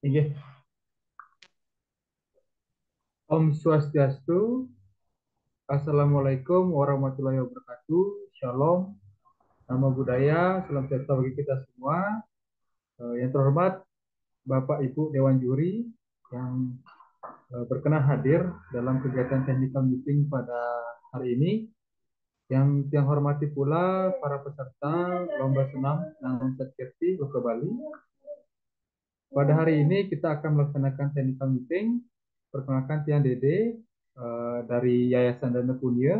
Iya. Om Swastiastu, Assalamualaikum warahmatullahi wabarakatuh, Shalom, nama budaya, salam sejahtera bagi kita semua. Yang terhormat Bapak Ibu Dewan Juri yang berkenan hadir dalam kegiatan technical meeting pada hari ini. Yang hormati pula para peserta lomba senam Nanong Satkirti Loka Bali. Pada hari ini kita akan melaksanakan technical meeting. Perkenalkan Tian Dede dari Yayasan Dana Punya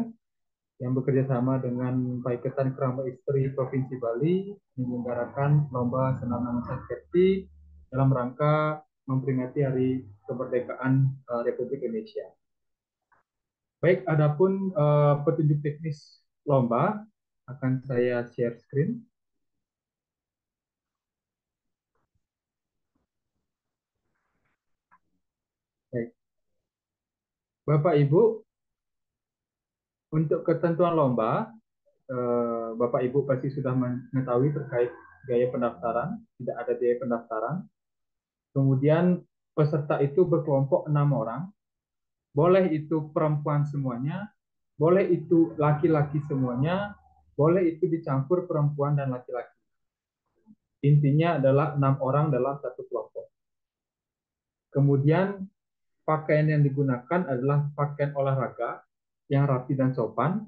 yang bekerja sama dengan Paiketan Keramba Istri Provinsi Bali menyelenggarakan lomba senam namun sakti dalam rangka memperingati Hari Kemerdekaan Republik Indonesia. Baik, adapun petunjuk teknis lomba akan saya share screen. Baik, Bapak Ibu, untuk ketentuan lomba, Bapak Ibu pasti sudah mengetahui terkait biaya pendaftaran, tidak ada biaya pendaftaran. Kemudian peserta itu berkelompok 6 orang, boleh itu perempuan semuanya, boleh itu laki-laki semuanya, boleh itu dicampur perempuan dan laki-laki. Intinya adalah 6 orang dalam satu kelompok. Kemudian pakaian yang digunakan adalah pakaian olahraga yang rapi dan sopan,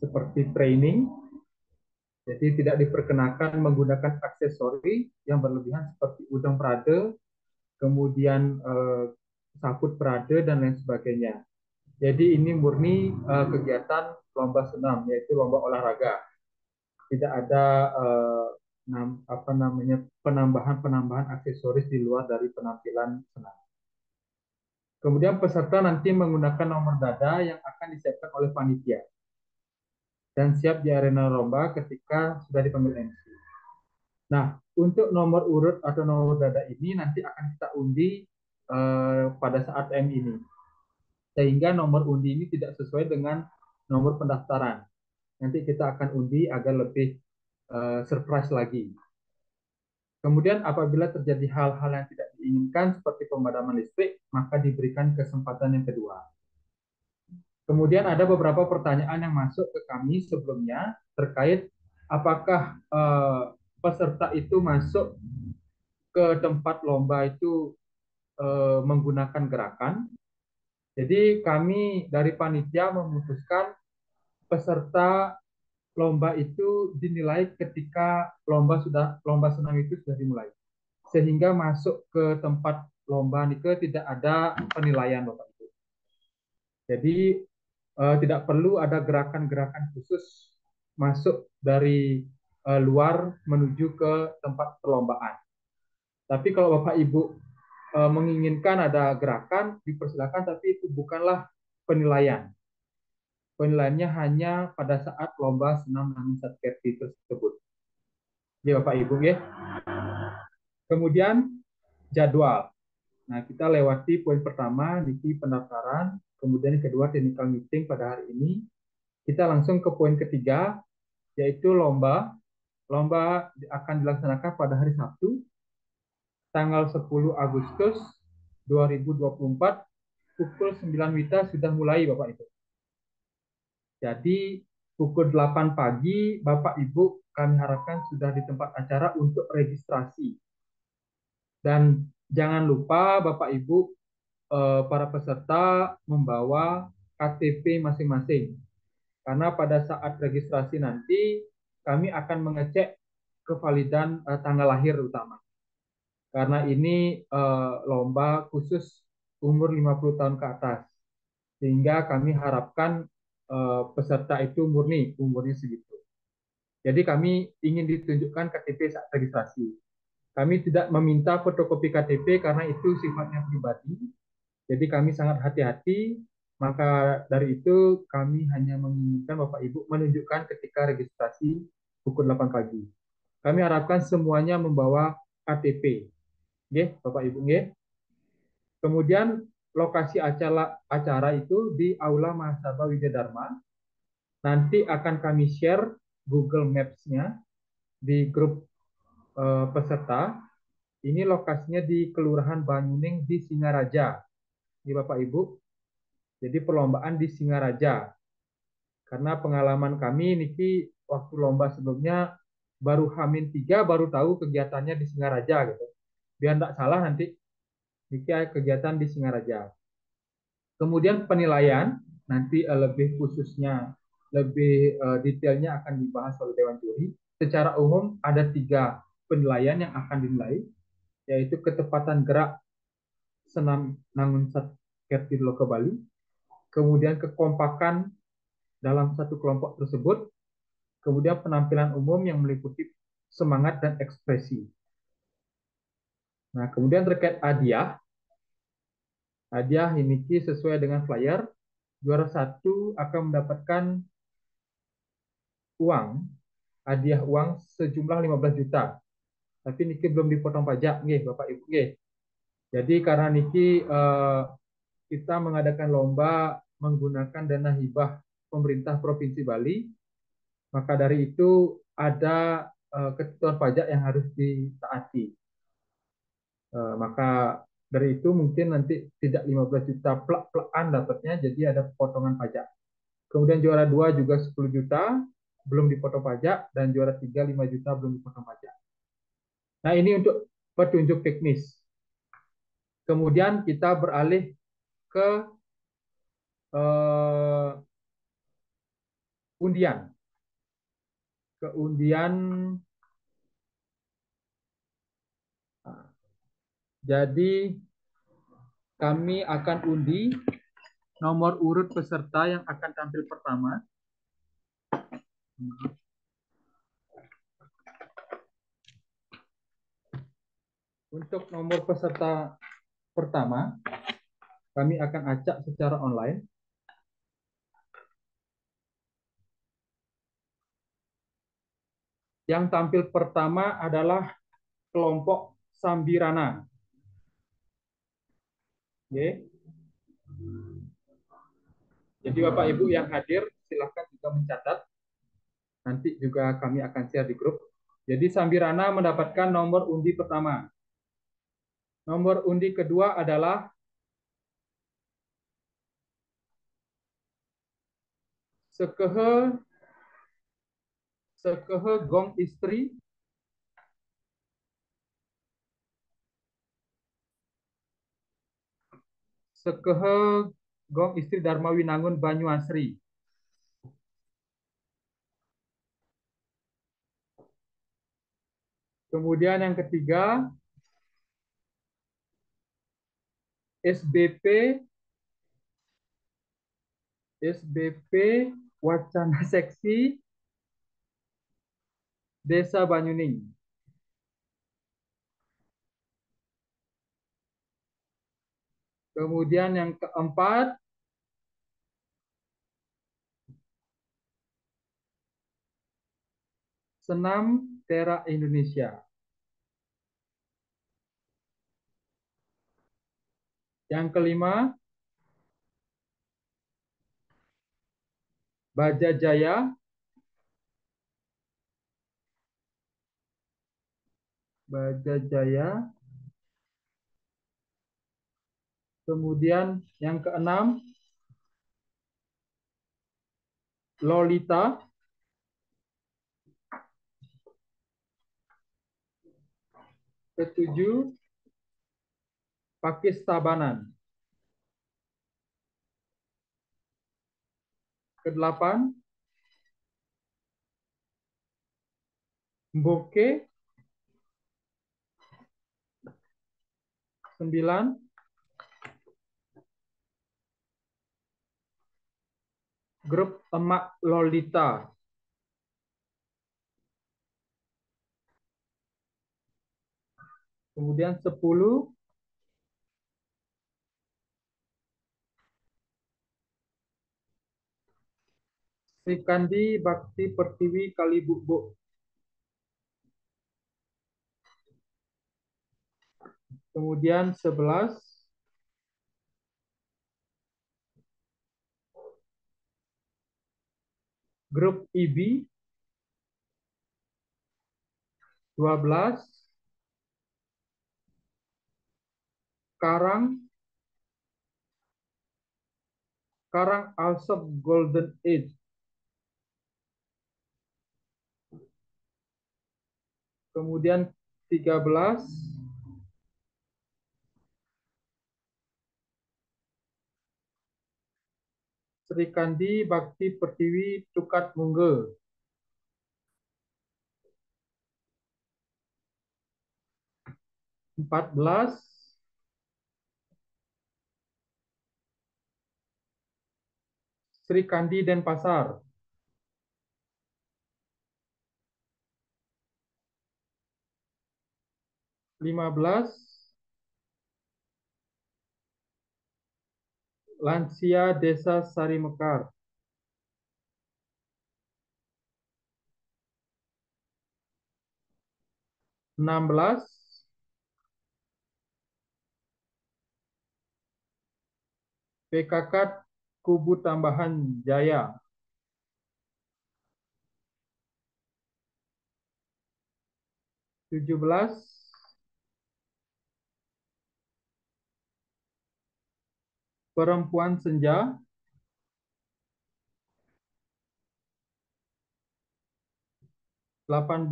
seperti training. Jadi tidak diperkenakan menggunakan aksesori yang berlebihan seperti udang perade, kemudian saput perade dan lain sebagainya. Jadi ini murni kegiatan lomba senam, yaitu lomba olahraga. Tidak ada apa namanya penambahan aksesoris di luar dari penampilan senam. Kemudian peserta nanti menggunakan nomor dada yang akan disiapkan oleh panitia dan siap di arena lomba ketika sudah dipanggil MC. Nah, untuk nomor urut atau nomor dada ini nanti akan kita undi pada saat M ini. Sehingga nomor undi ini tidak sesuai dengan nomor pendaftaran. Nanti kita akan undi agar lebih surprise lagi. Kemudian apabila terjadi hal-hal yang tidak diinginkan seperti pemadaman listrik, maka diberikan kesempatan yang kedua. Kemudian ada beberapa pertanyaan yang masuk ke kami sebelumnya terkait apakah peserta itu masuk ke tempat lomba itu menggunakan gerakan. Jadi kami dari panitia memutuskan peserta lomba itu dinilai ketika lomba senam itu sudah dimulai. Sehingga masuk ke tempat lomba Nike tidak ada penilaian Bapak Ibu. Jadi tidak perlu ada gerakan-gerakan khusus masuk dari luar menuju ke tempat perlombaan. Tapi kalau Bapak Ibu menginginkan ada gerakan, dipersilakan, tapi itu bukanlah penilaian. Penilaiannya hanya pada saat lomba senam namun satkerti tersebut. Ya Bapak Ibu ya. Kemudian jadwal. Nah, kita lewati poin pertama, niki pendaftaran, kemudian yang kedua technical meeting pada hari ini. Kita langsung ke poin ketiga, yaitu lomba. Lomba akan dilaksanakan pada hari Sabtu, tanggal 10 Agustus 2024, pukul 9 WITA sudah mulai Bapak Ibu. Jadi pukul 8 pagi Bapak Ibu kami harapkan sudah di tempat acara untuk registrasi. Dan jangan lupa Bapak Ibu para peserta membawa KTP masing-masing. Karena pada saat registrasi nanti kami akan mengecek kevalidan tanggal lahir utama. Karena ini lomba khusus umur 50 tahun ke atas. Sehingga kami harapkan peserta itu umurnya segitu. Jadi kami ingin ditunjukkan KTP saat registrasi. Kami tidak meminta fotokopi KTP karena itu sifatnya pribadi. Jadi kami sangat hati-hati. Maka dari itu kami hanya menginginkan Bapak Ibu menunjukkan ketika registrasi pukul 8 pagi. Kami harapkan semuanya membawa KTP. Oke, Bapak Ibu. Oke. Kemudian lokasi acara itu di Aula Mahasiswa Widya Dharma. Nanti akan kami share Google Maps-nya di grup peserta. Ini lokasinya di Kelurahan Banyuning di Singaraja. Ini Bapak Ibu. Jadi perlombaan di Singaraja. Karena pengalaman kami niki waktu lomba sebelumnya baru H-3 baru tahu kegiatannya di Singaraja gitu. Biar tidak salah nanti niki kegiatan di Singaraja. Kemudian penilaian nanti lebih khususnya lebih detailnya akan dibahas oleh Dewan Juri. Secara umum ada 3 penilaian yang akan dinilai, yaitu ketepatan gerak senam Nangun Satker Loka Bali, kemudian kekompakan dalam satu kelompok tersebut, kemudian penampilan umum yang meliputi semangat dan ekspresi. Nah, kemudian terkait hadiah, hadiah ini sesuai dengan flyer, juara 1 akan mendapatkan uang, hadiah uang sejumlah 15 juta. Tapi niki belum dipotong pajak, nih Bapak Ibu. Nih. Jadi karena niki kita mengadakan lomba menggunakan dana hibah pemerintah Provinsi Bali, maka dari itu ada ketentuan pajak yang harus ditaati. Maka dari itu mungkin nanti tidak 15 juta plek-plekan dapatnya, jadi ada potongan pajak. Kemudian juara 2 juga 10 juta, belum dipotong pajak, dan juara 3 5 juta belum dipotong pajak. Nah ini untuk petunjuk teknis. Kemudian kita beralih ke uh, undian. Ke undian, jadi kami akan undi nomor urut peserta yang akan tampil pertama. Untuk nomor peserta pertama, kami akan acak secara online. Yang tampil pertama adalah kelompok Sambirana. Oke. Jadi Bapak Ibu yang hadir silahkan juga mencatat. Nanti juga kami akan share di grup. Jadi Sambirana mendapatkan nomor undi pertama. Nomor undi kedua adalah Sekehe Sekehe Gong Istri. Sekehe Gong Istri Dharma Winangun Banyuasri. Kemudian yang ketiga SBP SBP Wacana Seksi Desa Banyuning. Kemudian yang keempat Senam Tera Indonesia. Yang kelima Baja Jaya. Baja Jaya. Kemudian yang keenam Lolita. Ketujuh Pakistabanan. Kedelapan Mboke. 9 Grup Emak Lolita. Kemudian 10 Srikandi Bakti Pertiwi Kalibubuk. Kemudian 11 Grup IB. 12 Karang, Karang Alsop Golden Age. Kemudian 13, Sri Kandi Bakti Pertiwi Tukat Mungge. 14, Sri Kandi Denpasar. 15, Lansia Desa Sari Mekar. 16, PKK Kubu Tambahan Jaya. 17, Perempuan Senja. 18,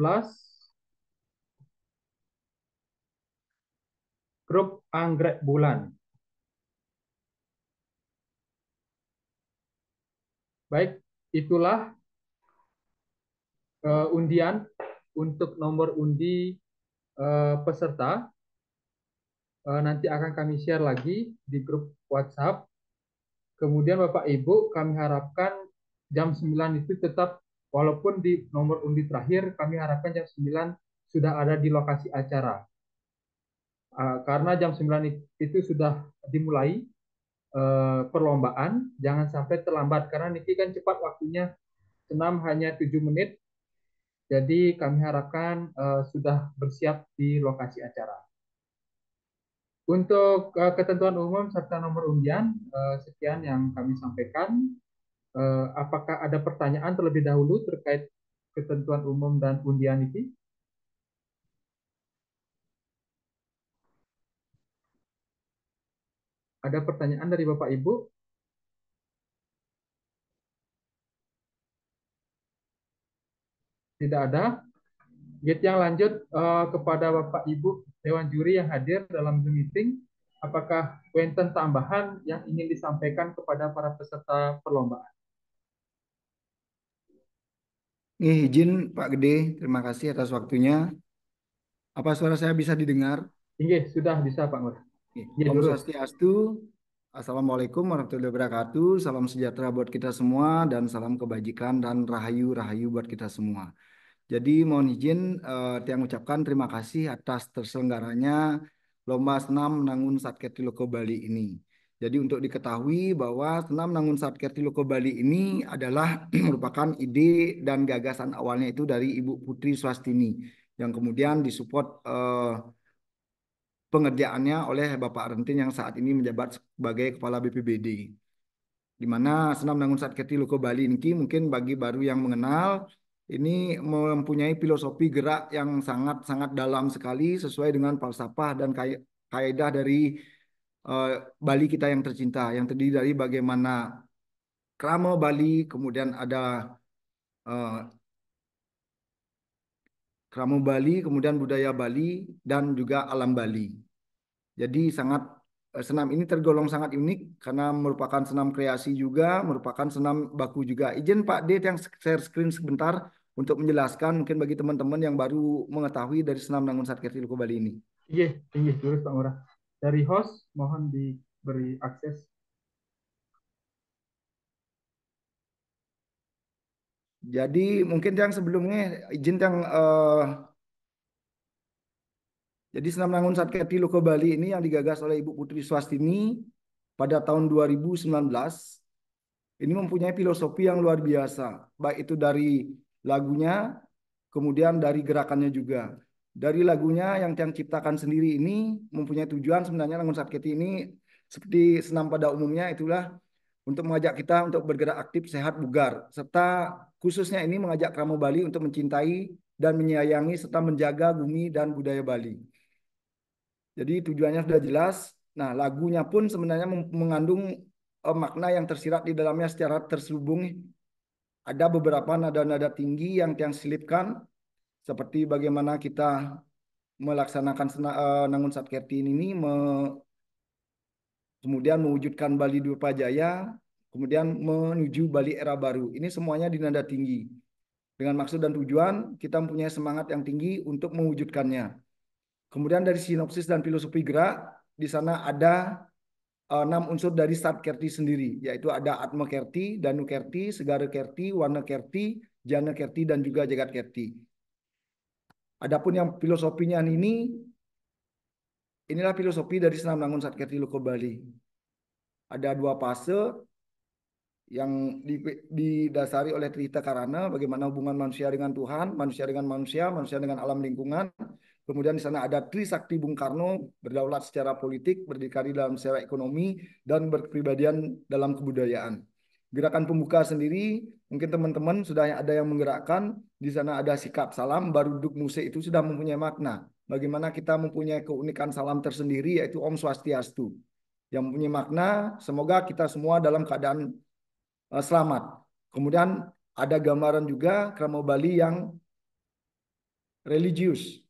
Grup Anggrek Bulan. Baik, itulah undian untuk nomor undi peserta. Nanti akan kami share lagi di grup WhatsApp. Kemudian Bapak Ibu, kami harapkan jam 9 itu tetap, walaupun di nomor undi terakhir, kami harapkan jam 9 sudah ada di lokasi acara. Karena jam 9 itu sudah dimulai perlombaan, jangan sampai terlambat. Karena Niki kan cepat waktunya, senam hanya 7 menit, jadi kami harapkan sudah bersiap di lokasi acara. Untuk ketentuan umum serta nomor undian, sekian yang kami sampaikan. Apakah ada pertanyaan terlebih dahulu terkait ketentuan umum dan undian ini? Ada pertanyaan dari Bapak Ibu? Tidak ada. Yang lanjut kepada Bapak Ibu Dewan Juri yang hadir dalam Zoom meeting, apakah pointen tambahan yang ingin disampaikan kepada para peserta perlombaan? Izin Pak Gede, terima kasih atas waktunya. Apa suara saya bisa didengar? Iya, sudah bisa Pak Nur. Iya, Om lurus. Swastiastu, Assalamualaikum warahmatullahi wabarakatuh. Salam sejahtera buat kita semua dan salam kebajikan dan rahayu-rahayu buat kita semua. Jadi mohon izin Tiang ucapkan terima kasih atas terselenggaranya Lomba Senam Nangun Satker Tiloko Bali ini. Jadi untuk diketahui bahwa Senam Nangun Satker Tiloko Bali ini adalah merupakan ide dan gagasan awalnya itu dari Ibu Putri Swastini yang kemudian disupport pengerjaannya oleh Bapak Rentin yang saat ini menjabat sebagai Kepala BPBD. Di mana senam Nangun Satketi Loko Bali ini mungkin bagi baru yang mengenal ini mempunyai filosofi gerak yang sangat-sangat dalam sekali sesuai dengan falsafah dan kaidah dari eh, Bali kita yang tercinta yang terdiri dari bagaimana krama Bali, kemudian ada eh, krama Bali, kemudian budaya Bali dan juga alam Bali. Jadi sangat senam ini tergolong sangat unik karena merupakan senam kreasi juga, merupakan senam baku juga. Izin Pak D yang share screen sebentar untuk menjelaskan mungkin bagi teman-teman yang baru mengetahui dari senam Nangun Satkirti Loko Bali ini. Iya, iya, lurus Pak Murah. Dari host, mohon diberi akses. Jadi mungkin yang sebelumnya izin yang jadi senam Nangun Satkirti Loko Bali ini yang digagas oleh Ibu Putri Swastini pada tahun 2019 ini mempunyai filosofi yang luar biasa, baik itu dari lagunya, kemudian dari gerakannya juga. Dari lagunya yang Tiang ciptakan sendiri ini mempunyai tujuan sebenarnya Langun Satketi ini seperti senam pada umumnya itulah untuk mengajak kita untuk bergerak aktif, sehat, bugar. Serta khususnya ini mengajak Kramo Bali untuk mencintai dan menyayangi serta menjaga bumi dan budaya Bali. Jadi tujuannya sudah jelas, Nah, lagunya pun sebenarnya mengandung makna yang tersirat di dalamnya secara terselubung. Ada beberapa nada-nada tinggi yang tiang selipkan, seperti bagaimana kita melaksanakan Nangun Satkerti ini, kemudian mewujudkan Bali Durpa Jaya, kemudian menuju Bali era baru. Ini semuanya di nada tinggi. Dengan maksud dan tujuan, kita mempunyai semangat yang tinggi untuk mewujudkannya. Kemudian dari sinopsis dan filosofi gerak, di sana ada 6 unsur dari Satkerti sendiri, yaitu ada Atma Kerti, Danu Kerti, Segara Kerti, Warna Kerti, Jana Kerti, dan juga Jagat Kerti. Adapun yang filosofinya ini, inilah filosofi dari senam Nangun Satkerti Loko Bali. Ada 2 fase yang didasari oleh Trihita Karana, bagaimana hubungan manusia dengan Tuhan, manusia dengan manusia, manusia dengan alam lingkungan. Kemudian di sana ada Trisakti Bung Karno, berdaulat secara politik, berdikari dalam secara ekonomi, dan berkepribadian dalam kebudayaan. Gerakan pembuka sendiri, mungkin teman-teman sudah ada yang menggerakkan, di sana ada sikap salam, baru duduk musik itu sudah mempunyai makna. Bagaimana kita mempunyai keunikan salam tersendiri, yaitu Om Swastiastu. Yang mempunyai makna, semoga kita semua dalam keadaan selamat. Kemudian ada gambaran juga Krama Bali yang religius.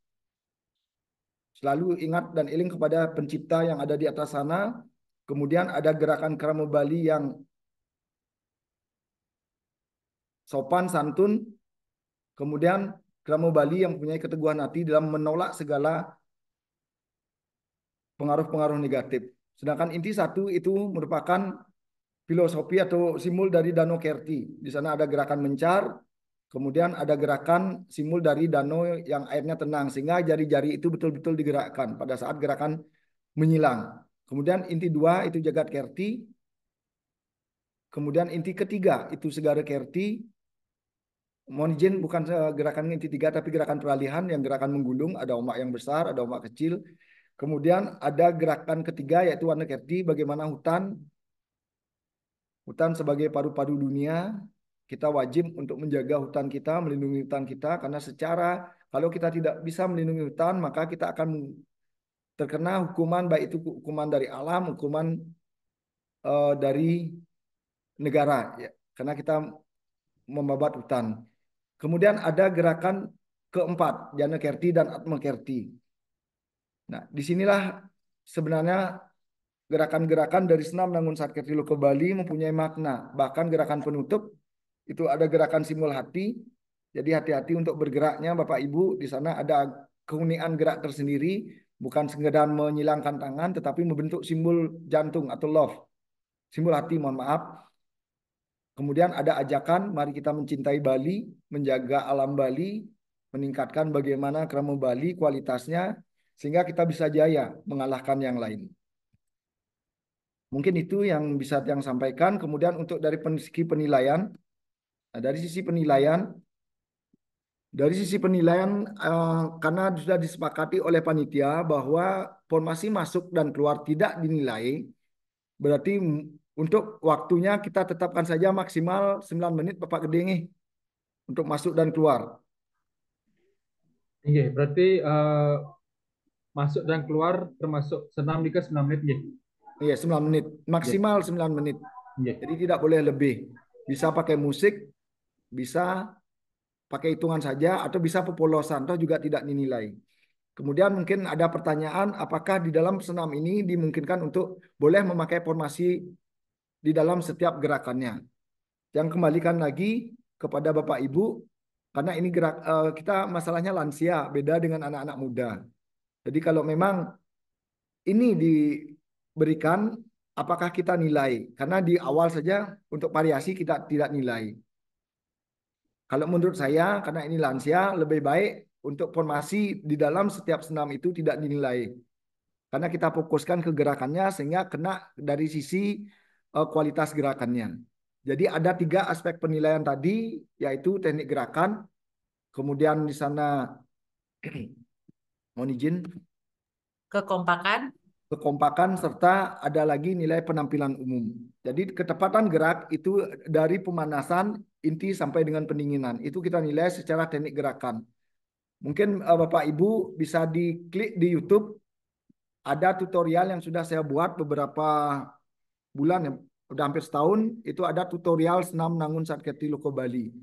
Selalu ingat dan iling kepada pencipta yang ada di atas sana. Kemudian ada gerakan Krama Bali yang sopan santun. Kemudian Krama Bali yang mempunyai keteguhan hati dalam menolak segala pengaruh-pengaruh negatif. Sedangkan inti satu itu merupakan filosofi atau simbol dari Danau Kerti. Di sana ada gerakan mencar, kemudian ada gerakan simbol dari danau yang airnya tenang, sehingga jari-jari itu betul-betul digerakkan pada saat gerakan menyilang. Kemudian inti 2 itu Jagat Kerti. Kemudian inti ketiga itu Segara Kerti. Mohon izin, bukan gerakan inti 3 tapi gerakan peralihan yang gerakan menggulung. Ada ombak yang besar, ada ombak kecil. Kemudian ada gerakan ketiga yaitu Warna Kerti, bagaimana hutan sebagai paru-paru dunia. Kita wajib untuk menjaga hutan kita, melindungi hutan kita, karena secara kalau kita tidak bisa melindungi hutan, maka kita akan terkena hukuman, baik itu hukuman dari alam, hukuman dari negara, ya, karena kita membabat hutan. Kemudian ada gerakan keempat, Jana Kerti dan Atma Kerti. Nah, disinilah sebenarnya gerakan-gerakan dari senam Nangun Satkerti Loko Bali mempunyai makna. Bahkan gerakan penutup itu ada gerakan simbol hati. Jadi hati-hati untuk bergeraknya Bapak Ibu. Di sana ada keunikan gerak tersendiri. Bukan sekedar menyilangkan tangan, tetapi membentuk simbol jantung atau love. Simbol hati, mohon maaf. Kemudian ada ajakan, mari kita mencintai Bali, menjaga alam Bali, meningkatkan bagaimana Krama Bali kualitasnya, sehingga kita bisa jaya mengalahkan yang lain. Mungkin itu yang bisa yang sampaikan. Kemudian untuk dari segi penilaian, nah, dari sisi penilaian karena sudah disepakati oleh panitia bahwa formasi masuk dan keluar tidak dinilai, berarti untuk waktunya kita tetapkan saja maksimal 9 menit Bapak Gede untuk masuk dan keluar. Iya, berarti masuk dan keluar termasuk senam di ke 9 menit ya. Iya, 9 menit. Ya. Maksimal 9 menit. Ya. Jadi tidak boleh lebih. Bisa pakai musik, bisa pakai hitungan saja, atau bisa pepolosan, atau juga tidak dinilai. Kemudian mungkin ada pertanyaan, apakah di dalam senam ini dimungkinkan untuk boleh memakai formasi di dalam setiap gerakannya. Yang kembalikan lagi kepada Bapak Ibu, karena ini kita masalahnya lansia, beda dengan anak-anak muda. Jadi kalau memang ini diberikan, apakah kita nilai? Karena di awal saja untuk variasi kita tidak nilai. Kalau menurut saya, karena ini lansia, lebih baik untuk formasi di dalam setiap senam itu tidak dinilai. Karena kita fokuskan ke gerakannya sehingga kena dari sisi kualitas gerakannya. Jadi ada 3 aspek penilaian tadi, yaitu teknik gerakan, kemudian di sana mohon izin, Kekompakan, kekompakan, serta ada lagi nilai penampilan umum. Jadi ketepatan gerak itu dari pemanasan inti sampai dengan pendinginan. Itu kita nilai secara teknik gerakan. Mungkin Bapak Ibu bisa diklik di YouTube, ada tutorial yang sudah saya buat beberapa bulan ya, udah hampir setahun, itu ada tutorial senam Nangun Satketi Loko Bali.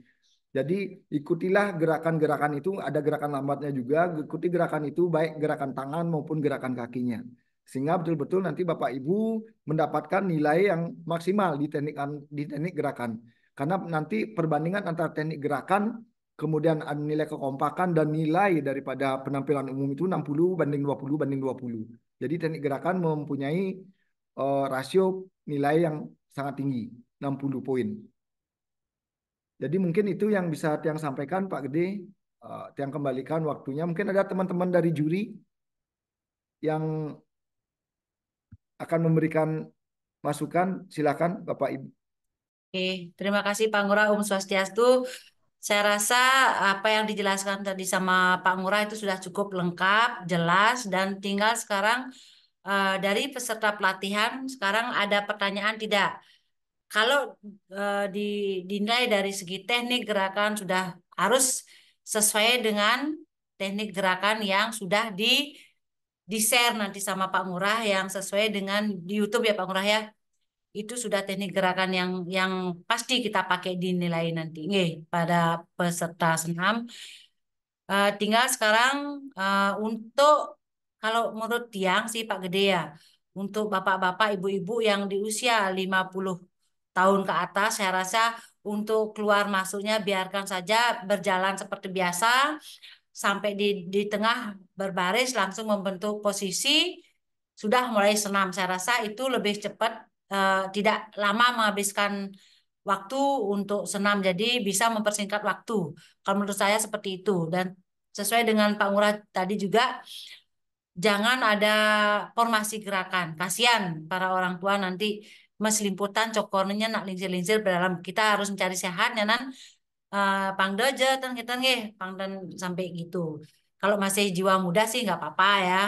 Jadi ikutilah gerakan-gerakan itu, ada gerakan lambatnya juga, ikuti gerakan itu baik gerakan tangan maupun gerakan kakinya. Sehingga betul-betul nanti Bapak Ibu mendapatkan nilai yang maksimal di teknik gerakan. Karena nanti perbandingan antara teknik gerakan, kemudian nilai kekompakan dan nilai daripada penampilan umum itu 60 banding 20 banding 20. Jadi teknik gerakan mempunyai rasio nilai yang sangat tinggi, 60 poin. Jadi mungkin itu yang bisa Tiang sampaikan Pak Gede. Tiang kembalikan waktunya. Mungkin ada teman-teman dari juri yang akan memberikan masukan. Silakan Bapak Ibu. Oke, terima kasih Pak Ngurah. Swastiastu. Saya rasa apa yang dijelaskan tadi sama Pak Ngurah itu sudah cukup lengkap, jelas, dan tinggal sekarang dari peserta pelatihan, sekarang ada pertanyaan tidak? Kalau dinilai dari segi teknik gerakan sudah harus sesuai dengan teknik gerakan yang sudah di-share nanti sama Pak Ngurah yang sesuai dengan di YouTube ya Pak Ngurah ya. Itu sudah teknik gerakan yang pasti kita pakai dinilai nanti. Nggih, pada peserta senam. Tinggal sekarang untuk kalau menurut Tiang sih Pak Gede ya, untuk bapak-bapak, ibu-ibu yang di usia 50 tahun ke atas, saya rasa untuk keluar masuknya biarkan saja berjalan seperti biasa, sampai di tengah berbaris langsung membentuk posisi, sudah mulai senam. Saya rasa itu lebih cepat, tidak lama menghabiskan waktu untuk senam, jadi bisa mempersingkat waktu. Kalau menurut saya seperti itu. Dan sesuai dengan Pak Ngurah tadi juga, jangan ada formasi gerakan. Kasihan para orang tua nanti meslimputan cokornya nak lingsir-lingsir dalam. Kita harus mencari sehat ya nan. Pangdoje dan kita nggih, pangdan sampai gitu. Kalau masih jiwa muda sih nggak apa-apa ya.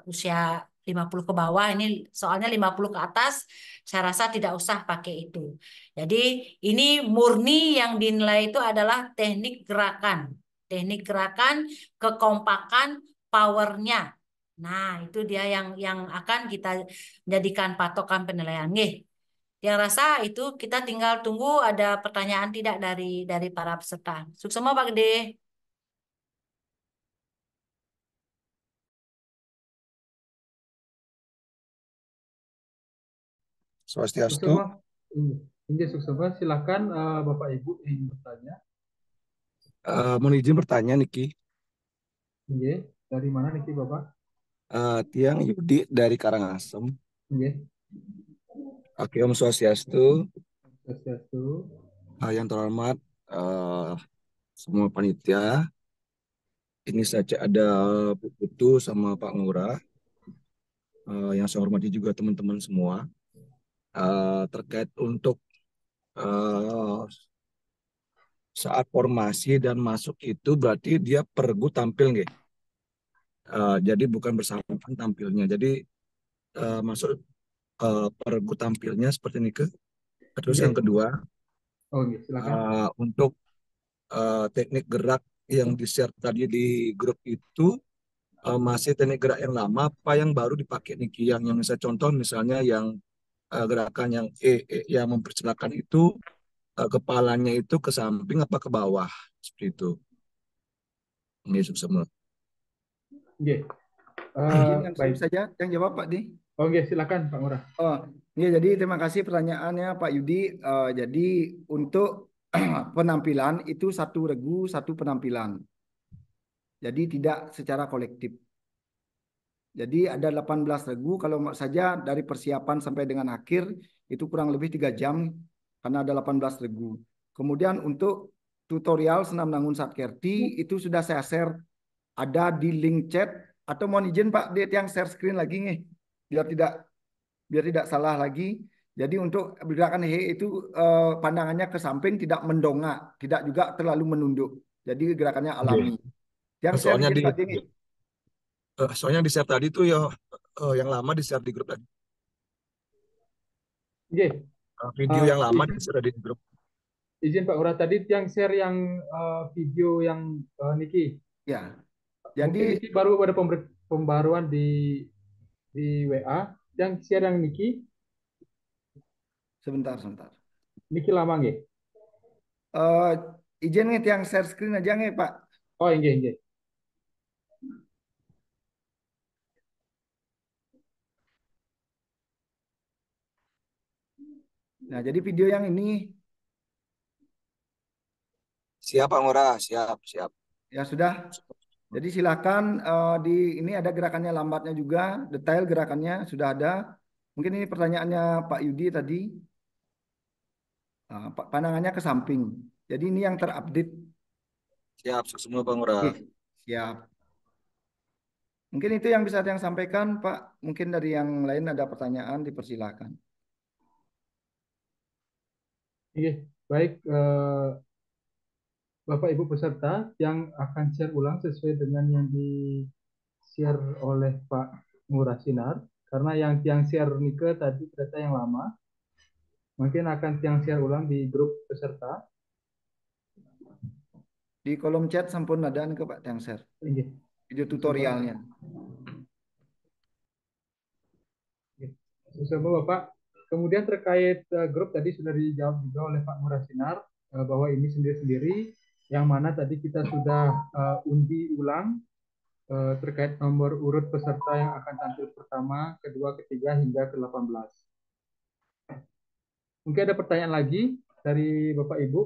Usia 50 ke bawah ini, soalnya 50 ke atas saya rasa tidak usah pakai itu. Jadi ini murni yang dinilai itu adalah teknik gerakan. Teknik gerakan, kekompakan, powernya. Nah, itu dia yang akan kita jadikan patokan penilaian. Nggih. Yang rasa itu kita tinggal tunggu ada pertanyaan tidak dari para peserta. Sukses semua Pak Gede. Sukses Swastiastu. Ini sukses. Silakan Bapak Ibu ingin bertanya. Mohon izin bertanya Niki. Iya, dari mana Niki Bapak? Tiang Yudi dari Karangasem. Iya, Oke, Om Swastiastu. Swastiastu. Yang terhormat semua panitia. Ini saja ada Bu Putu sama Pak Ngurah. Yang saya hormati juga teman-teman semua. Terkait untuk saat formasi dan masuk itu berarti dia pergu tampil nggih. Jadi bukan bersamaan tampilnya. Jadi masuk pergu tampilnya seperti ini ke. Terus Iya. yang kedua, Oh, iya, silakan. untuk teknik gerak yang di-share tadi di grup itu masih teknik gerak yang lama apa yang baru dipakai Niki, yang saya contoh misalnya yang gerakan yang yang mempersilakan itu kepalanya itu ke samping apa ke bawah seperti itu. Ini semua. Iya. Izin langsung Baik. saja yang jawab Pak Di. Oh, iya, silakan Pak Ngurah. Oh, ya, jadi terima kasih pertanyaannya Pak Yudi. Jadi untuk penampilan itu satu regu, satu penampilan. Jadi tidak secara kolektif. Jadi ada 18 regu, kalau saja dari persiapan sampai dengan akhir itu kurang lebih 3 jam karena ada 18 regu. Kemudian untuk tutorial senam Nangun Satkerti itu sudah saya share, ada di link chat, atau mohon izin Pak Det yang share screen lagi nih biar tidak salah lagi. Jadi untuk gerakan he itu pandangannya ke samping, tidak mendongak, tidak juga terlalu menunduk. Jadi gerakannya alami. Yang share Soalnya izin Pak Ding. soalnya di share tadi tuh ya yang lama di share di grup tadi. Iya. Video yang lama di share di grup. Izin Pak Ngurah, tadi yang share yang video yang Niki. Ya. Mungkin Jadi Niki baru ada pembaruan di di WA. Yang share yang Niki, Sebentar, sebentar. Niki lama nggih. Eh izin nih yang share screen aja nih Pak. Oh, nggih nggih. Nah, jadi video yang ini Siap, Pak Ngurah. Siap, siap. ya sudah. Jadi silakan di ini ada gerakannya lambatnya juga, detail gerakannya sudah ada. Mungkin ini pertanyaannya Pak Yudi tadi. Pandangannya ke samping. Jadi ini yang terupdate. Siap, semua Pak Ngurah. Oke, siap. Mungkin itu yang bisa yang sampaikan, Pak. Mungkin dari yang lain ada pertanyaan, dipersilakan. Nggih, baik Bapak Ibu peserta yang akan share ulang sesuai dengan yang di-share oleh Pak Ngurah Sinar. Karena yang share Nike tadi data yang lama, mungkin akan yang share ulang di grup peserta. Di kolom chat sampun ada nih ke Pak yang share Nggih. video tutorialnya. Sama Bapak. Kemudian terkait grup tadi sudah dijawab juga oleh Pak Ngurah Sinar bahwa ini sendiri-sendiri yang mana tadi kita sudah undi ulang terkait nomor urut peserta yang akan tampil pertama, kedua, ketiga hingga ke-18. Mungkin ada pertanyaan lagi dari Bapak Ibu.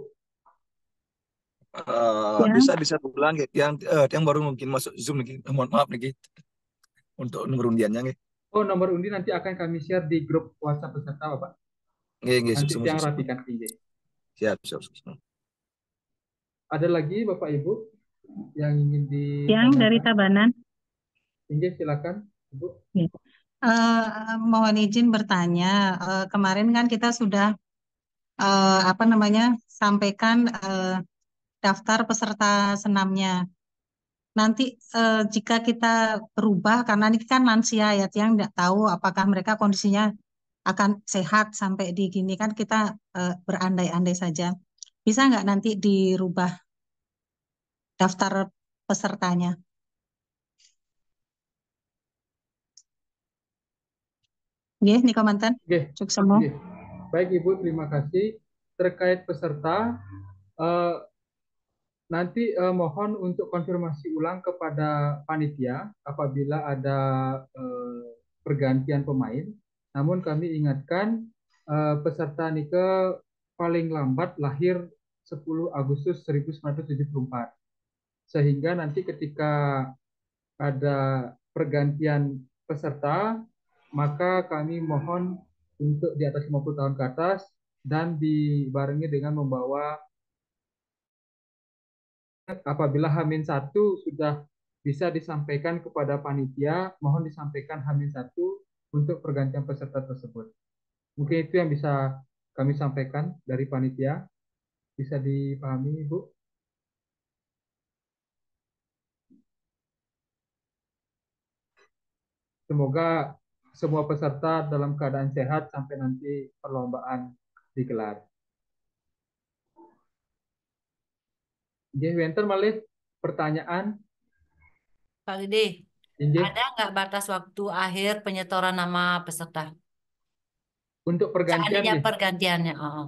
Ya. Bisa bisa ulang gitu. Yang baru mungkin masuk Zoom nih. Mohon maaf nih gitu. Untuk nomor undiannya nih. Oh, nomor undi nanti akan kami share di grup WhatsApp peserta, Bapak. Nggih, Nanti semua yang semua. rapikan tinggi. Siap, siap, siap. Ada lagi Bapak Ibu yang ingin Yang dari ditanyakan? Tabanan. Tinggi silakan, Ibu. Ya. Mohon izin bertanya, kemarin kan kita sudah sampaikan daftar peserta senamnya. Nanti jika kita berubah, karena ini kan lansia ya, yang nggak tahu apakah mereka kondisinya akan sehat sampai di gini kan kita berandai-andai saja. Bisa nggak nanti dirubah daftar pesertanya? Nggih, nih komentar. Oke, Cuk semua. oke. Baik Ibu, terima kasih. Terkait peserta, eh, nanti mohon untuk konfirmasi ulang kepada panitia apabila ada pergantian pemain. Namun kami ingatkan peserta Nike paling lambat lahir 10 Agustus 1974. Sehingga nanti ketika ada pergantian peserta, maka kami mohon untuk di atas 50 tahun ke atas dan dibarengi dengan membawa apabila H-1 sudah bisa disampaikan kepada panitia, mohon disampaikan H-1 untuk pergantian peserta tersebut. Mungkin itu yang bisa kami sampaikan dari panitia. Bisa dipahami, Ibu? Semoga semua peserta dalam keadaan sehat sampai nanti perlombaan digelar. Jadi, Winter malih pertanyaan. Pak Gede, Injih, ada nggak batas waktu akhir penyetoran nama peserta? untuk pergantian Seandainya nih, pergantiannya. Oh.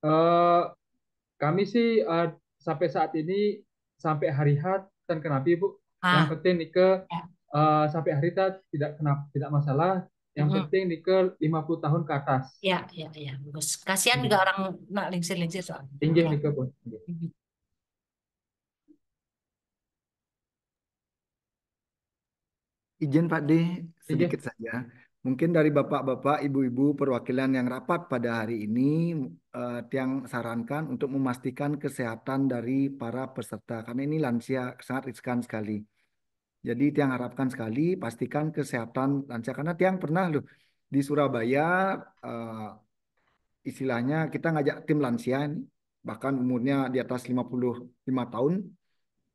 eh, kami sih sampai saat ini sampai hari H dan kenapa Ibu? Yang Ah, penting Nike ya. sampai hari H tidak kenapa tidak masalah. Yang Mm-mm. penting Nike 50 tahun ke atas. Ya, ya, ya, bagus. Kasihan juga orang nak lingsir-lingsir soalnya. Tinggi Ya. Nike pun. Mhm. Izin Pak D, Tinggi. sedikit saja. Mungkin dari bapak-bapak, ibu-ibu perwakilan yang rapat pada hari ini, yang sarankan untuk memastikan kesehatan dari para peserta. Karena ini lansia sangat riskan sekali. Jadi tiang harapkan sekali pastikan kesehatan lansia. Karena tiang pernah loh di Surabaya, istilahnya kita ngajak tim lansia ini, bahkan umurnya di atas 55 tahun.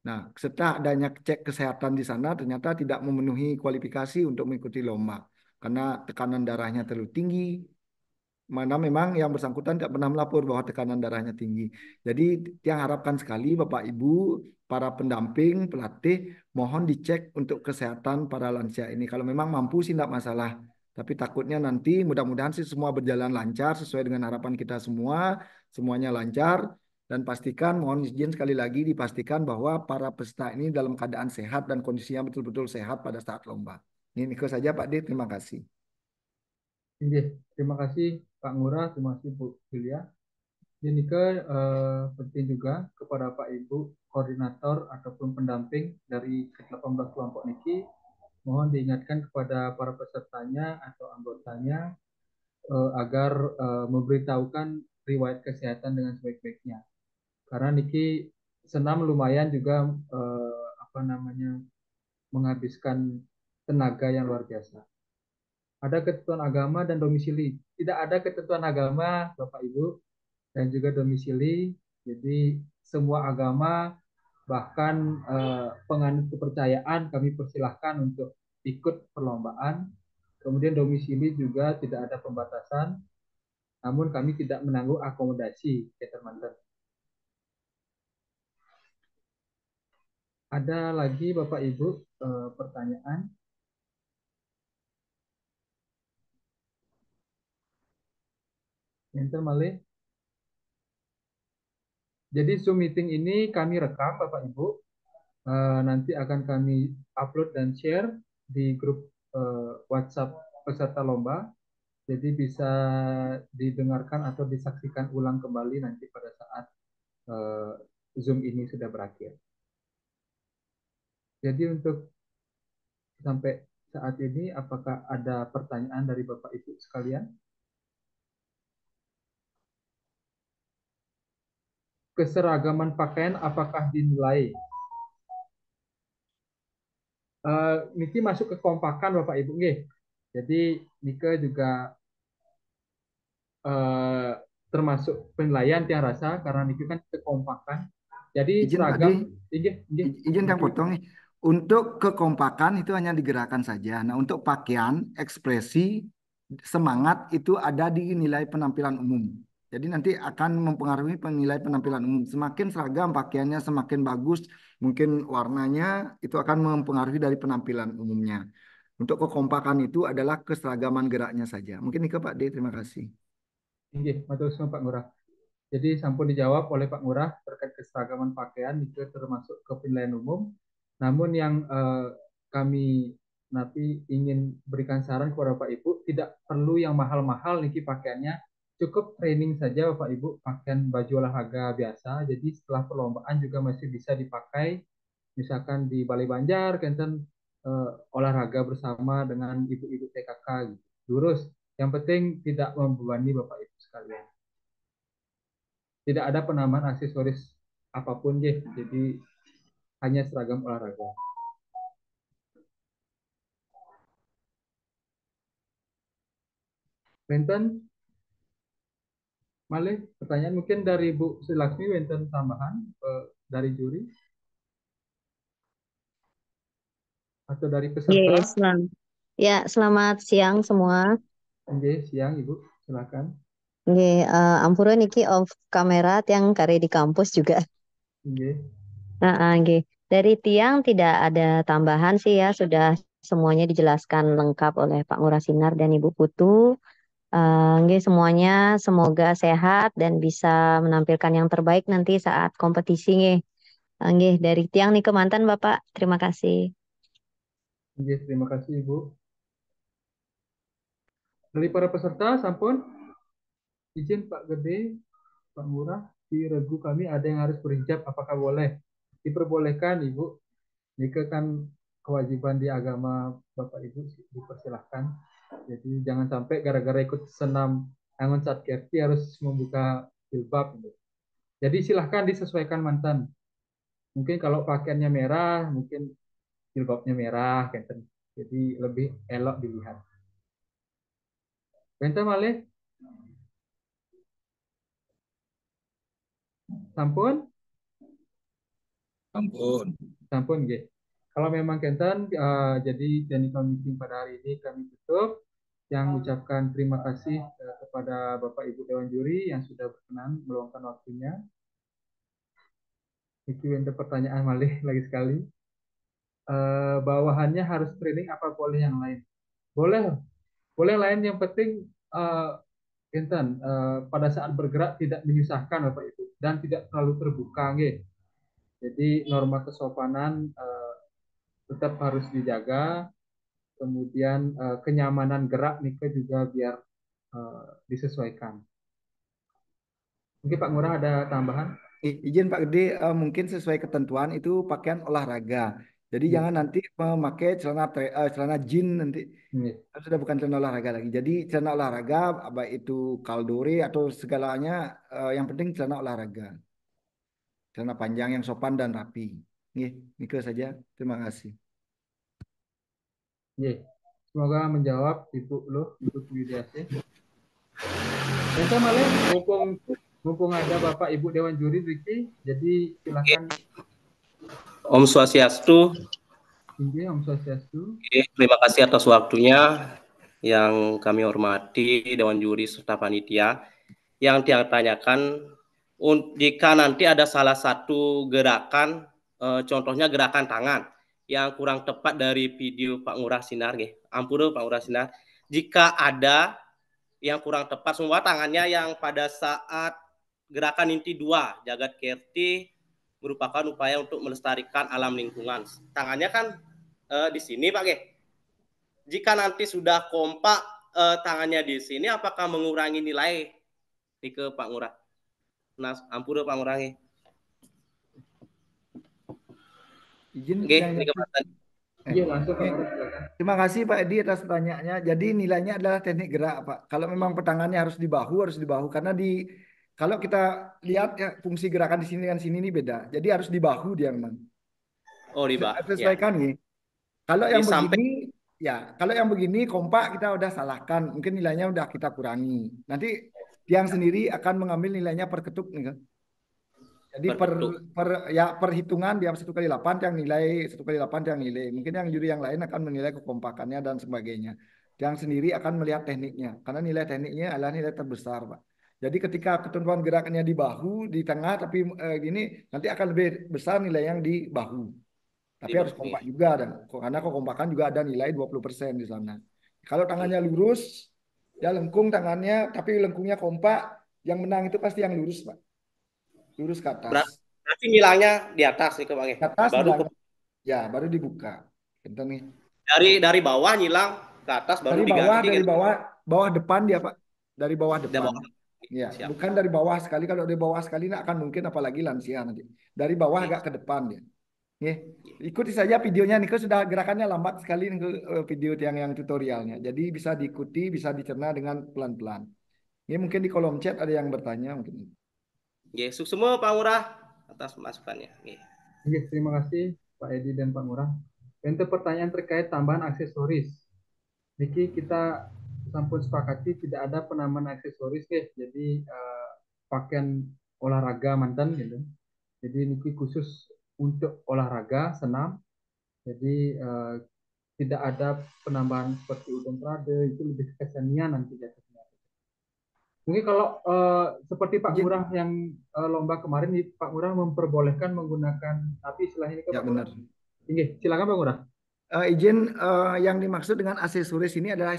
Nah, setelah adanya cek kesehatan di sana ternyata tidak memenuhi kualifikasi untuk mengikuti lomba karena tekanan darahnya terlalu tinggi, mana memang yang bersangkutan tidak pernah melapor bahwa tekanan darahnya tinggi. Jadi yang harapkan sekali Bapak Ibu, para pendamping, pelatih, mohon dicek untuk kesehatan para lansia ini. Kalau memang mampu sih tidak masalah. Tapi takutnya nanti mudah-mudahan sih semua berjalan lancar sesuai dengan harapan kita semua, semuanya lancar. Dan pastikan, mohon izin sekali lagi dipastikan bahwa para peserta ini dalam keadaan sehat dan kondisinya betul-betul sehat pada saat lomba. Ini saja Pak D, terima kasih. Oke, terima kasih Pak Ngurah, terima kasih Bu Julia. Ini penting juga kepada Pak Ibu koordinator ataupun pendamping dari ke-18 kelompok niki, mohon diingatkan kepada para pesertanya atau anggotanya agar memberitahukan riwayat kesehatan dengan sebaik-baiknya. Karena niki senam lumayan juga menghabiskan tenaga yang luar biasa. Ada ketentuan agama dan domisili. Tidak ada ketentuan agama, Bapak Ibu, dan juga domisili. Jadi semua agama, bahkan penganut kepercayaan kami persilahkan untuk ikut perlombaan. Kemudian domisili juga tidak ada pembatasan, namun kami tidak menanggung akomodasi, ya teman-teman. Ada lagi Bapak Ibu pertanyaan? Enter malih. Jadi Zoom meeting ini kami rekam Bapak Ibu. Nanti akan kami upload dan share di grup WhatsApp peserta lomba. Jadi bisa didengarkan atau disaksikan ulang kembali nanti pada saat Zoom ini sudah berakhir. Jadi untuk sampai saat ini, apakah ada pertanyaan dari Bapak Ibu sekalian? Keseragaman pakaian apakah dinilai? Niki masuk ke kompakan Bapak Ibu. Jadi Nika juga termasuk penilaian tiang rasa karena Niki kan kekompakan. Jadi Izin Pak D, seragam. izin yang potong nih. Untuk kekompakan itu hanya digerakkan saja. Nah untuk pakaian, ekspresi, semangat itu ada di nilai penampilan umum. Jadi nanti akan mempengaruhi penilai penampilan umum. Semakin seragam pakaiannya, semakin bagus, mungkin warnanya itu akan mempengaruhi dari penampilan umumnya. Untuk kekompakan itu adalah keseragaman geraknya saja. Mungkin itu Pak D, terima kasih. Matur suwun Pak Ngurah. Jadi sampun dijawab oleh Pak Ngurah terkait keseragaman pakaian itu termasuk ke penilaian umum. Namun yang kami nanti ingin berikan saran kepada Bapak Ibu, tidak perlu yang mahal-mahal niki pakaiannya, cukup training saja Bapak Ibu, pakaian baju olahraga biasa. Jadi setelah perlombaan juga masih bisa dipakai, misalkan di Balai Banjar, kenten olahraga bersama dengan ibu-ibu TKK gitu. Lurus. Yang penting tidak membebani Bapak Ibu sekalian. Tidak ada penambahan aksesoris apapun ya, jadi hanya seragam olahraga. Wenten, malih pertanyaan mungkin dari Bu Sri Laksmi, wenten tambahan dari juri atau dari peserta? Yes, ya, selamat siang semua. Siang Ibu, silakan. Ampura niki off kamera yang kare di kampus juga. Dari Tiang tidak ada tambahan sih ya, sudah semuanya dijelaskan lengkap oleh Pak Ngurah Sinar dan Ibu Putu. Semuanya semoga sehat dan bisa menampilkan yang terbaik nanti saat kompetisi dari Tiang nih ke mantan Bapak. Terima kasih. Terima kasih Ibu. Dari para peserta sampun izin Pak Gede, Pak Ngurah, di regu kami ada yang harus berhijab, apakah boleh? Diperbolehkan Ibu. Jika kan kewajiban di agama Bapak Ibu dipersilahkan. Jadi jangan sampai gara-gara ikut senam Angon Satkerti harus membuka jilbab. Jadi silahkan disesuaikan mantan. Mungkin kalau pakaiannya merah, mungkin jilbabnya merah. Jadi lebih elok dilihat. Benten malih. Sampun? Ampun. Sampun, nggih. Kalau memang kenten, jadi technical meeting pada hari ini kami tutup. Yang ucapkan terima kasih kepada kepada Bapak Ibu Dewan Juri yang sudah berkenan meluangkan waktunya. Itu untuk pertanyaan malih lagi sekali. Bawahannya harus training apa boleh yang lain? Boleh, boleh lain yang penting Intan, pada saat bergerak tidak menyusahkan Bapak Ibu dan tidak terlalu terbuka, nggih. Jadi norma kesopanan tetap harus dijaga. Kemudian kenyamanan gerak nih juga biar disesuaikan. Mungkin Pak Ngurah ada tambahan? Izin Pak Gede, mungkin sesuai ketentuan itu pakaian olahraga. Jadi Iya. jangan nanti memakai celana jean nanti. Iya. Sudah bukan celana olahraga lagi. Jadi celana olahraga, baik itu kaldore atau segalanya, yang penting celana olahraga. Celana panjang yang sopan dan rapi. Nih, Nike saja. Terima kasih. Iya. Semoga menjawab Ibu Loh, Ibu Widiasih. Dan saya malah mumpung ada Bapak Ibu Dewan Juri Riki, jadi silakan. Om Swastiastu. Om Swastiastu. Terima kasih atas waktunya yang kami hormati Dewan Juri serta panitia. Yang ditanyakan, jika nanti ada salah satu gerakan, contohnya gerakan tangan yang kurang tepat dari video Pak Ngurah Sinar, ampun Pak Ngurah Sinar, jika ada yang kurang tepat semua tangannya yang pada saat gerakan inti 2 Jagat Kerti merupakan upaya untuk melestarikan alam lingkungan. Tangannya kan di sini Pak Ge. Jika nanti sudah kompak tangannya di sini, apakah mengurangi nilai ini ke Pak Ngurah? Nah, ampun Pak Ngurah. Izin ini Iya, langsung Pak. Terima kasih Pak Edi atas pertanyaannya. Jadi nilainya adalah teknik gerak Pak. Kalau memang pertangannya harus di bahu karena kalau kita lihat ya fungsi gerakan di sini dengan sini ini beda. Jadi harus di bahu dia memang. Oh, di bahu. Sesuaikan ya. Nih. Kalau yang sampai... begini kalau yang begini kompak kita udah salahkan, mungkin nilainya udah kita kurangi. Nanti tiang sendiri akan mengambil nilainya per ketuk nih kan. Jadi perhitungan dia 1/8 yang nilai 1/8 yang nilai. Mungkin yang juri yang lain akan menilai kekompakannya dan sebagainya. Yang sendiri akan melihat tekniknya karena nilai tekniknya adalah nilai terbesar, Pak. Jadi ketika ketentuan gerakannya di bahu, di tengah tapi gini nanti akan lebih besar nilai yang di bahu. Tapi harus kompak juga dan karena kekompakan juga ada nilai 20% di sana. Kalau tangannya lurus, ya lengkung tangannya tapi lengkungnya kompak, yang menang itu pasti yang lurus, Pak. Lurus ke atas. Berarti nilainya di atas nih Bang. Di atas baru dibuka. Bentar nih. Dari bawah nyilang ke atas baru diganti. Dari bawah depan dia Pak. Dari bawah depan. Ya, siap. Bukan dari bawah sekali. Kalau dari bawah sekali nggak akan mungkin apalagi lansia nanti. Dari bawah agak ke depan dia. Nih, ikuti saja videonya. Niko sudah gerakannya lambat sekali nih video yang tutorialnya. Jadi bisa diikuti, bisa dicerna dengan pelan-pelan. Ini mungkin di kolom chat ada yang bertanya mungkin. Sukses semua Pak Ngurah atas masukannya. Terima kasih Pak Edi dan Pak Ngurah. Untuk pertanyaan terkait tambahan aksesoris, Niki kita sampun sepakati tidak ada penambahan aksesoris jadi pakaian olahraga mantan gitu. Jadi Niki khusus untuk olahraga senam. Jadi tidak ada penambahan seperti udang trade, itu lebih kesenian nanti jatuhnya. Mungkin kalau seperti Pak Ngurah yang lomba kemarin, Pak Ngurah memperbolehkan menggunakan api istilahnya ini. Ya benar. Silakan Pak Ngurah. Izin yang dimaksud dengan aksesoris ini adalah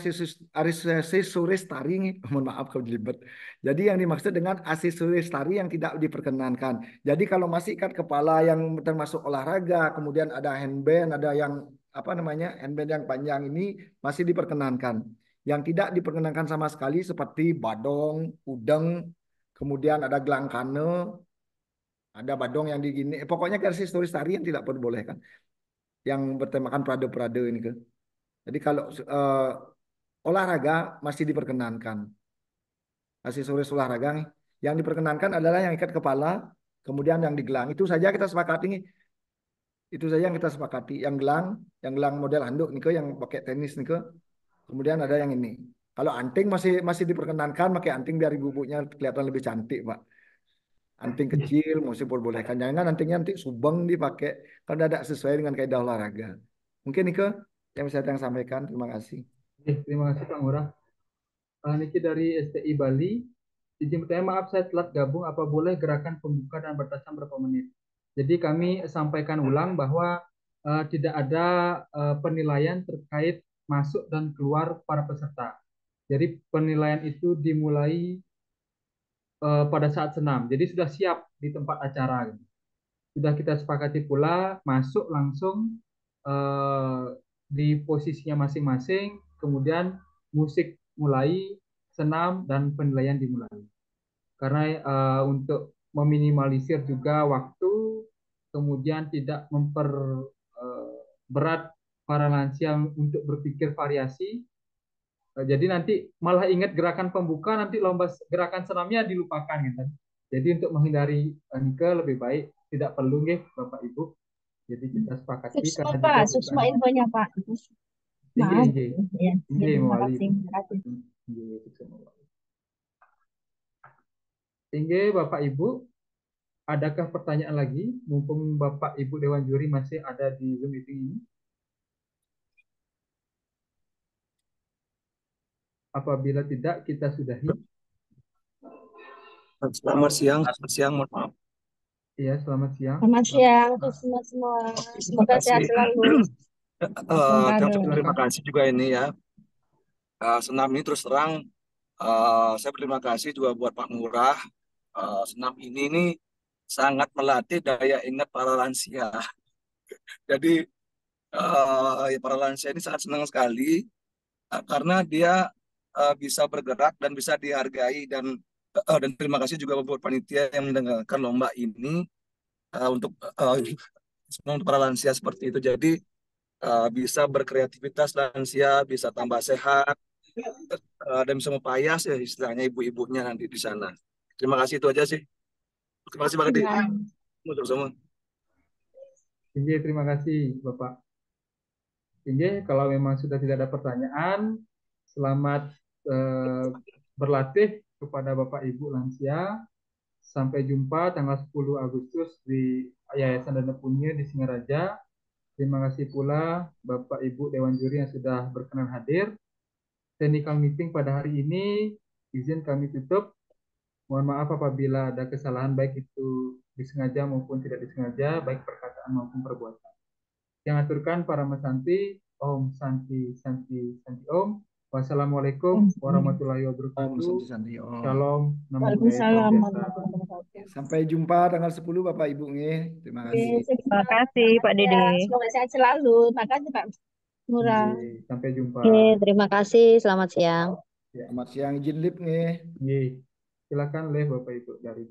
aksesoris tari. Mohon maaf kalau dilibet. Jadi yang dimaksud dengan aksesoris tari yang tidak diperkenankan. Jadi kalau masih ikat kepala yang termasuk olahraga, kemudian ada handband, ada yang handband yang panjang ini masih diperkenankan. Yang tidak diperkenankan sama sekali seperti badong, udeng, kemudian ada gelangkane, ada badong yang digini. Pokoknya aksesoris tari yang tidak diperbolehkan. Yang bertemakan prade-prade ini kan. Jadi kalau olahraga masih diperkenankan. Aksesoris olahraga yang diperkenankan adalah yang ikat kepala, kemudian yang digelang. Itu saja kita sepakati. Itu saja yang kita sepakati. Yang gelang model handuk nih yang pakai tenis nih. Kemudian ada yang ini. Kalau anting masih diperkenankan pakai anting biar ibu-ibunya kelihatan lebih cantik, Pak. Anting kecil masih diperbolehkan. Jangan antingnya nanti subeng dipakai kalau tidak sesuai dengan kaidah olahraga. Mungkin Niko yang bisa saya sampaikan. Terima kasih. Terima kasih Pak Ngurah. Niki dari STI Bali. Izin bertanya, maaf saya telat gabung, apa boleh gerakan pembuka dan batasan berapa menit? Jadi kami sampaikan ulang bahwa tidak ada penilaian terkait masuk dan keluar para peserta. Jadi penilaian itu dimulai pada saat senam. Jadi sudah siap di tempat acara. Sudah kita sepakati pula masuk langsung di posisinya masing-masing, kemudian musik mulai, senam dan penilaian dimulai. Karena untuk meminimalisir juga waktu, kemudian tidak memperberat para lansia untuk berpikir variasi. Jadi nanti malah ingat gerakan pembuka, nanti lomba gerakan senamnya dilupakan gitu. Jadi untuk menghindari Nike lebih baik tidak perlu nggih Bapak Ibu. Jadi kita sepakati karena juga Pak, Susma infonya Pak. Maaf. Inggih, Ya, inggih terima mawali. kasih. Terima kasih. Inggih, sukses mawali. Inggih Bapak Ibu, adakah pertanyaan lagi? Mumpung Bapak Ibu Dewan Juri masih ada di Zoom meeting ini. Apabila tidak, kita sudahi. Selamat siang, mohon maaf. Iya, selamat siang. Selamat siang untuk semua. Semoga sehat selalu. Terima kasih juga ini ya. Senam ini terus terang, saya berterima kasih juga buat Pak Ngurah. Senam ini sangat melatih daya ingat para lansia. Jadi para lansia ini sangat senang sekali karena dia bisa bergerak dan bisa dihargai dan terima kasih juga buat panitia yang mendengarkan lomba ini untuk para lansia seperti itu. Jadi bisa berkreativitas lansia, bisa tambah sehat dan bisa mempayas ya istilahnya ibu-ibunya nanti di sana. Terima kasih, itu aja sih. Terima kasih banget. Untuk semua. Terima kasih Bapak. Kalau memang sudah tidak ada pertanyaan, selamat berlatih kepada Bapak Ibu lansia. Sampai jumpa tanggal 10 Agustus di Yayasan Dana Punya di Singaraja. Terima kasih pula Bapak Ibu Dewan Juri yang sudah berkenan hadir. Technical meeting pada hari ini izin kami tutup. Mohon maaf apabila ada kesalahan baik itu disengaja maupun tidak disengaja, baik perkataan maupun perbuatan. Yang aturkan para mesanti, Om Santi Santi Santi Om. Wassalamualaikum warahmatullahi wabarakatuh. Shalom. Namo Buddhaya. Sampai jumpa tanggal 10 Bapak Ibu nggih. Terima kasih. Terima kasih Pak Dede. Semoga sehat selalu. Terima kasih Pak Ngurah. Sampai jumpa. Oke, terima kasih. Selamat siang. Selamat siang, izin lip nggih. Silakan Bapak Ibu dari